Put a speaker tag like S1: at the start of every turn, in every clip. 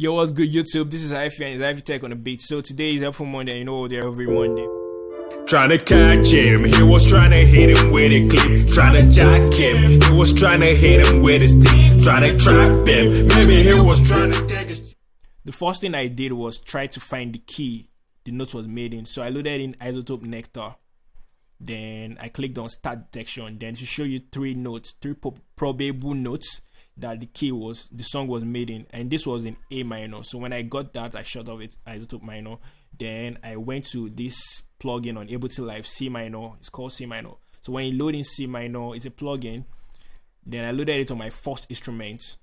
S1: Yo, what's good, YouTube? This is Ivy and it's Ivy Tech on the beat. So today is Helpful Monday. You know they're every Monday.
S2: Trying to catch him, he was trying to hit him with a clip. Trying to jack him, he was trying to hit him with his teeth. Trying to trap him, maybe he was trying to take his...
S1: The first thing I did was try to find the key the note was made in. So I loaded in izotope nectar. Then I clicked on start detection. Then to show you three probable notes that the song was made in, and this was in A minor. So when I got that, I shut off it izotope minor. Then I went to this plugin on Ableton Live, C minor. It's called C minor. So when you load in C minor, it's a plugin. Then I loaded it on my first instrument,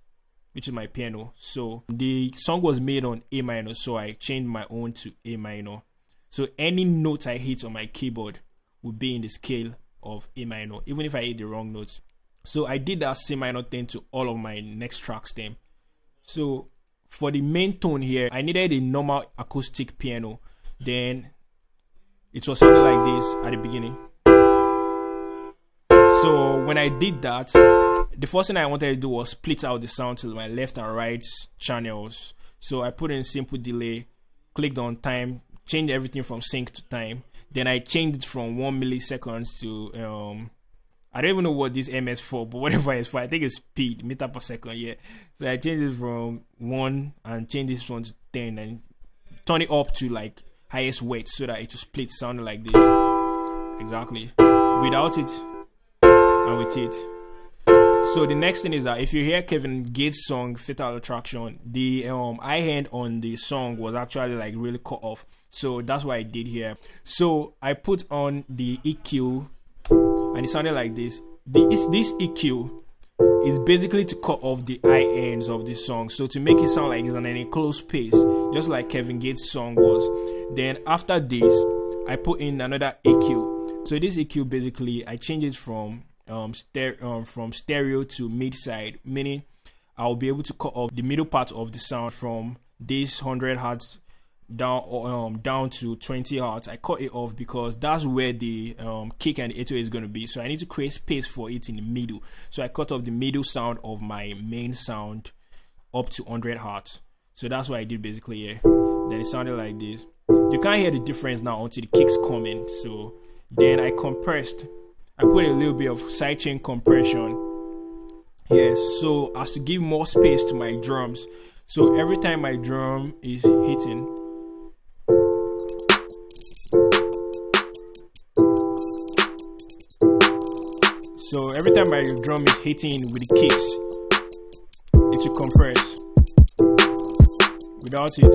S1: which is my piano. So the song was made on A minor, so I changed my own to A minor. So any note I hit on my keyboard would be in the scale of A minor, even if I hit the wrong notes. So I did that C minor thing to all of my next tracks then. So for the main tone here, I needed a normal acoustic piano. Then it was something like this at the beginning. So when I did that, the first thing I wanted to do was split out the sound to my left and right channels. So I put in simple delay, clicked on time, changed everything from sync to time. Then I changed it from 1 milliseconds to I don't even know what this MS for, but whatever it's for, I think it's speed, meter per second, yeah. So I changed it from 1 and changed this one to 10 and turn it up to like highest weight so that it will split sounding like this. Exactly. Without it and with it. So the next thing is that if you hear Kevin Gates' song Fatal Attraction, the high end on the song was actually like really cut off. So that's what I did here. So I put on the EQ and it sounded like this. This EQ is basically to cut off the high ends of this song. So to make it sound like it's an enclosed space, just like Kevin Gates' song was. Then after this, I put in another EQ. So this EQ basically, I changed it from stereo to mid-side, meaning I'll be able to cut off the middle part of the sound from this 100 hertz down to 20 hertz. I cut it off because that's where the kick and the 808 is going to be. So I need to create space for it in the middle. So I cut off the middle sound of my main sound up to 100 hertz. So that's what I did basically here. Then it sounded like this. You can't hear the difference now until the kicks come in. So then I compressed. I put a little bit of sidechain compression here, so as to give more space to my drums. So every time my drum is hitting, with the kicks, it will compress. Without it,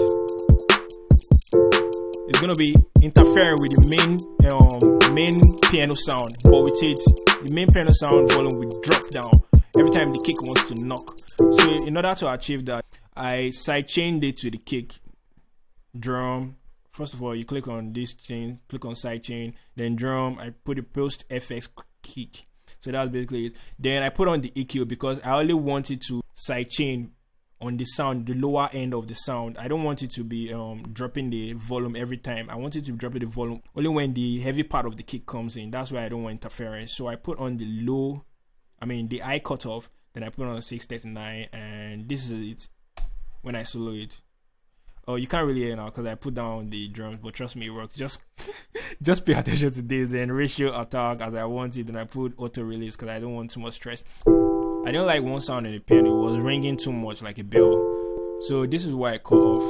S1: it's gonna be interfering with the main piano sound, but with it, the main piano sound volume will drop down every time the kick wants to knock. So in order to achieve that, I sidechained it to the kick drum. First of all, you click on this chain, click on sidechain, then drum. I put a post FX kick. So that's basically it. Then I put on the EQ because I only wanted to sidechain on the sound, the lower end of the sound. I don't want it to be dropping the volume every time. I want it to drop the volume only when the heavy part of the kick comes in. That's why I don't want interference. So I put on the high cutoff. Then I put on 639, and this is it when I solo it. Oh, you can't really hear now because I put down the drums, but trust me, it works. Just pay attention to this. Then ratio attack as I want it. Then I put auto release because I don't want too much stress. I don't like one sound in the piano. It was ringing too much like a bell. So this is why I cut off.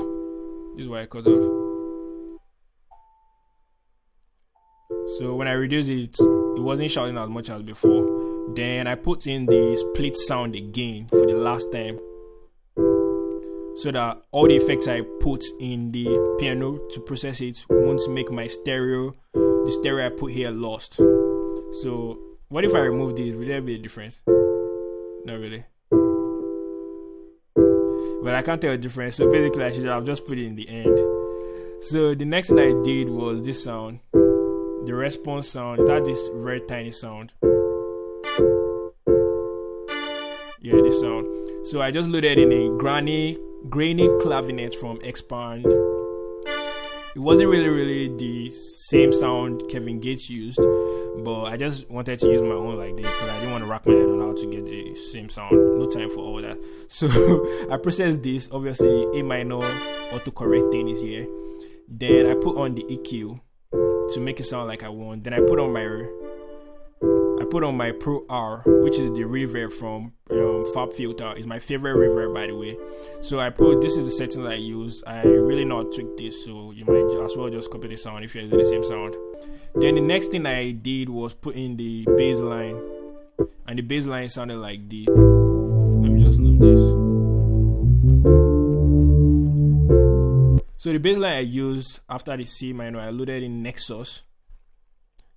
S1: So when I reduced it, it wasn't shouting as much as before. Then I put in the split sound again for the last time, so that all the effects I put in the piano to process it won't make my the stereo I put here lost. So what if I remove this? Will there be a difference? Not really. But I can't tell the difference. So basically I should have just put it in the end. So the next thing I did was this sound. The response sound. It had this very tiny sound. Yeah, this sound. So I just loaded in a grainy clavinet from xpand. It wasn't really the same sound Kevin Gates used, but I just wanted to use my own like this because I didn't want to rack my head on how to get the same sound. No time for all that. So I processed this. Obviously, A minor autocorrect thing is here. Then I put on the EQ to make it sound like I want. Then I put on my Pro R, which is the reverb from fabfilter. It's my favorite reverb, by the way. So this is the setting that I use. I really not tweak this, so you might as well just copy the sound if you're using the same sound. Then the next thing I did was put in the bass line, and the bass line sounded like this. Let me just load this. So the bass line I used after the C minor, I loaded in Nexus.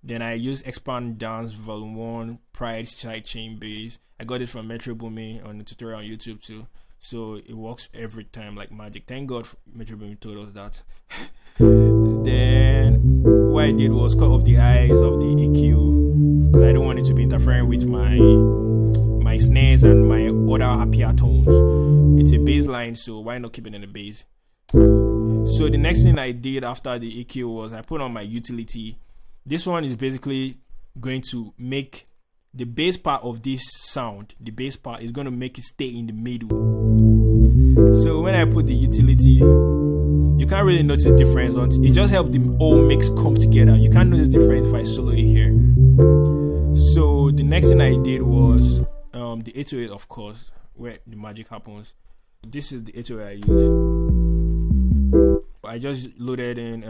S1: Then I used Xpand Dance Volume 1 Pride Sidechain Bass. I got it from Metro Boomin on the tutorial on YouTube too. So it works every time like magic. Thank God Metro Boomin told us that. Then what I did was cut off the eyes of the EQ because I don't want it to be interfering with my snares and my other happier tones. It's a bass line, so why not keep it in the bass? So the next thing I did after the EQ was I put on my utility. This one is basically going to make the bass part of this sound, the bass part is going to make it stay in the middle. So when I put the utility, you can't really notice the difference. It just helps the whole mix come together. You can't notice the difference if I solo it here. So the next thing I did was the 808, of course, where the magic happens. This is the 808 I use. I just loaded in,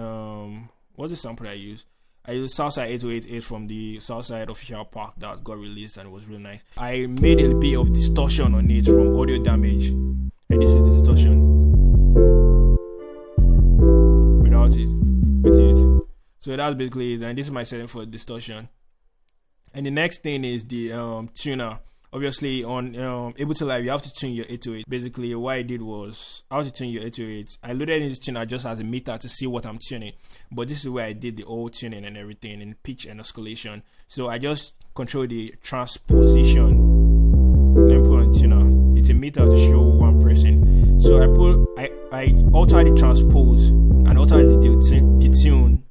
S1: what's the sample I used? I used Southside 8088 from the Southside official pack that got released and it was really nice. I made a bit of distortion on it from Audio Damage. And this is the distortion. Without it. With it. So that's basically it. And this is my setting for distortion. And the next thing is the tuner. Obviously on Ableton Live you have to tune your 808. Basically what I did was how to tune your 808. I loaded in this tuner just as a meter to see what I'm tuning, but this is where I did the whole tuning and everything in pitch and oscillation. So I just control the transposition. Let me put on tuner. It's a meter to show one person. So I alter the transpose and alter the tune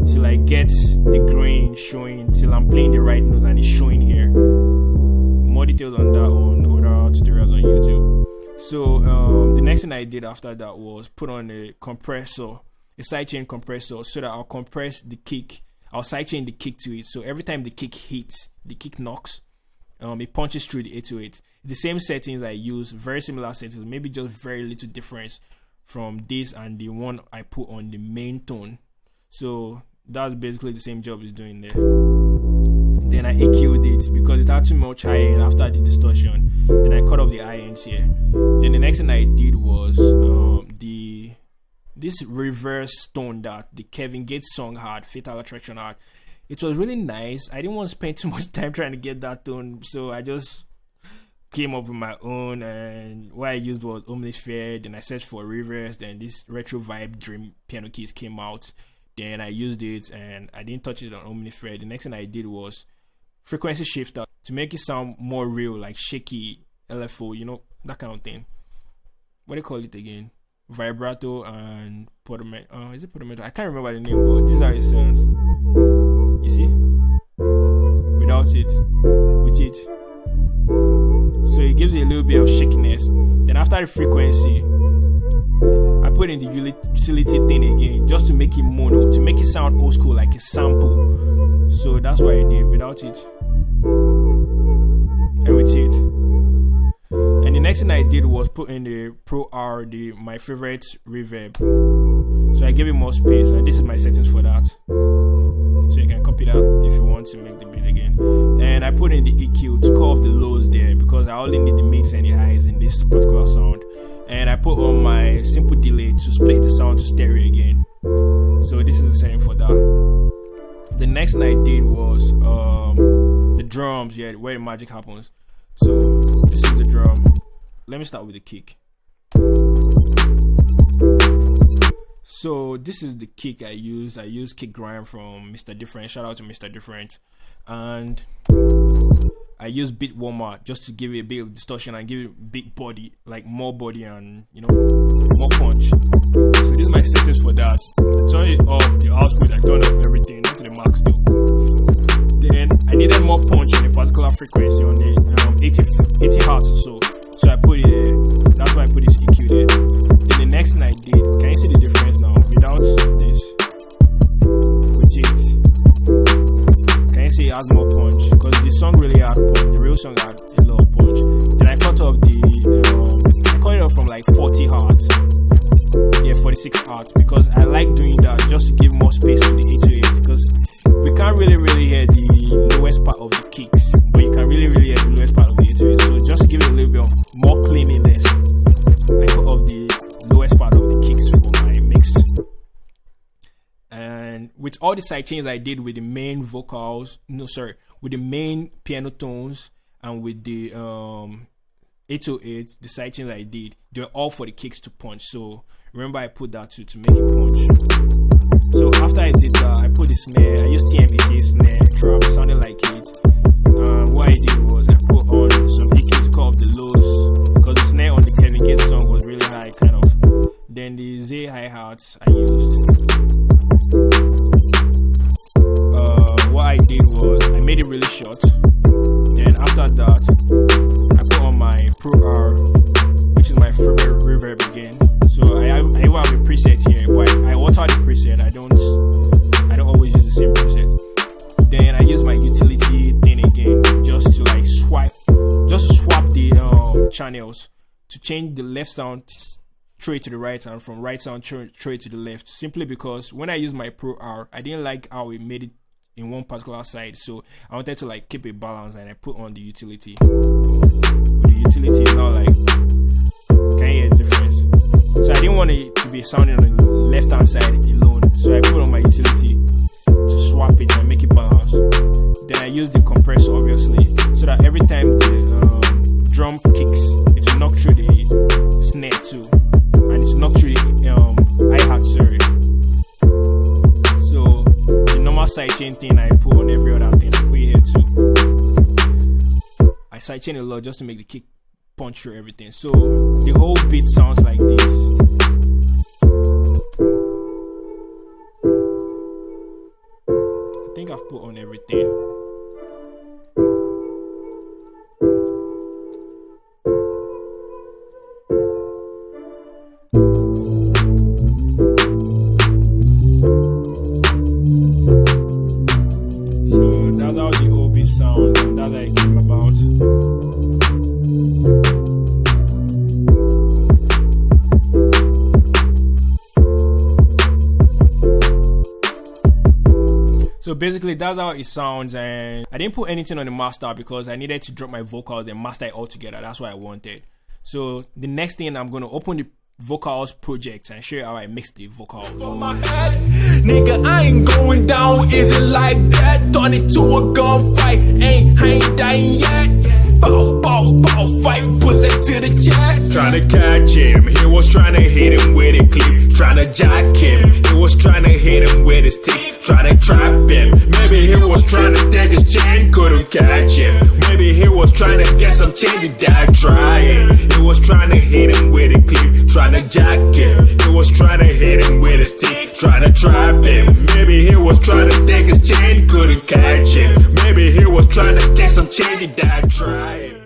S1: till I get the grain showing, till I'm playing the right notes and it's showing here. More details on that on other tutorials on YouTube. So the next thing I did after that was put on a compressor, a sidechain compressor, so that I'll compress the kick. I'll sidechain the kick to it. So every time the kick hits, the kick knocks, it punches through the 808. The same settings I use, very similar settings, maybe just very little difference from this and the one I put on the main tone. So that's basically the same job it's doing there. Then I EQ'd it because it had too much high end after the distortion. Then I cut off the high ends here. Then the next thing I did was this reverse tone that the Kevin Gates song had, Fatal Attraction had. It was really nice. I didn't want to spend too much time trying to get that tone, so I just came up with my own, and what I used was omnisphere. Then I searched for reverse, then this retro vibe dream piano keys came out. Then I used it and I didn't touch it on omnisphere. The next thing I did was frequency shifter to make it sound more real, like shaky LFO, you know, that kind of thing. What do you call it again? Vibrato and podometer. Is it podometer? I can't remember the name, but this is how it sounds. You see? Without it, with it. So it gives you a little bit of shakiness. Then after the frequency, I put in the utility thing again just to make it mono, to make it sound old school like a sample. So that's what I did without it and with it. And the next thing I did was put in the Pro R, my favorite reverb. So I gave it more space, and this is my settings for that. So you can copy that if you want to make the beat again. And I put in the EQ to cut off the lows there because I only need the mids and the highs in this particular sound. And I put on my simple delay to split the sound to stereo again. So this is the setting for that. The next thing I did was the drums, yeah, where the magic happens. So this is the drum. Let me start with the kick. So this is the kick I use. I use kick grind from Mr. Different. Shout out to Mr. Different. And I use beat warmer just to give it a bit of distortion and give it big body, like more body and, you know, more punch. So this is my settings for that. it up, the output, I turned up everything to the max though. Then I needed more punch in a particular frequency on the 80 hertz or so. So I put it there. That's why I put this EQ there. Then the next thing I did, can you see the difference now? Without this, with it, can you see it has more punch? Because the song really had punch. The real song had a lot of punch. Then I cut off I cut it off from like 40 hertz. Yeah, 46 hertz, because I like doing that just to give more space to the 808, because we can't really hear the lowest part of the kicks, but you can really hear the lowest part of the 808. So just to give it a little bit of more cleanliness, I cut off the lowest part of the kicks for my mix. And with all the sidechains I did with the main vocals, with the main piano tones and with the 808, the sidechains I did, they were all for the kicks to punch. So remember, I put that to make it punch. So after I did that, I put the snare. I used TMAK snare trap. It sounded like it. What I did was I put on some EQ to cut off the lows, because the snare on the Kevin Gates song was really high, kind of. Then the Z hi-hats I used. What I did was I made it really short. Then after that, I put on my Pro R, which is my favorite reverb again. So I have a preset here, but I alter the preset. I don't always use the same preset. Then I use my utility thing again, just to swap the channels to change the left sound tray to the right and from right sound tray to the left. Simply because when I use my Pro R, I didn't like how it made it in one particular side, so I wanted to like keep it balanced, and I put on the utility. With the utility now, like, can you hear the difference? So I didn't want it to be sounding on the left hand side alone, so I put on my utility to swap it and make it balanced. Then I use the compressor, obviously, so that every time the drum kicks, it will knock through the snare too, and it's knock through the hi-hat, sorry. So the normal sidechain thing I put on every other thing, I put it here too. I sidechain a lot just to make the kick punch through everything. So the whole beat sounds like this. I think I've put on everything. So that's how the whole beat sounds, and that's how it came about. So basically that's how it sounds, and I didn't put anything on the master because I needed to drop my vocals and master it all together. That's what I wanted. So the next thing, I'm going to open the vocals project and show you how I mix the vocals.
S2: For my head, nigga, I ain't going down. Is it like that? Turn it to a gunfight. I ain't dying yet. Bow, bow, bow, fight, bullet to the chest. Trying to catch him, he was trying to hit him with a clip. Trying to jack him, he was trying to hit him with his teeth. Trying to trap him, maybe he was trying to take his chain, couldn't catch him. Maybe he was trying to get some change without trying. He was trying to hit him with a clip. Trying to jack him, he was trying to hit him with his teeth. Trying to trap him, maybe he was trying to take his chain, couldn't catch him. Maybe he was trying to get some change without trying.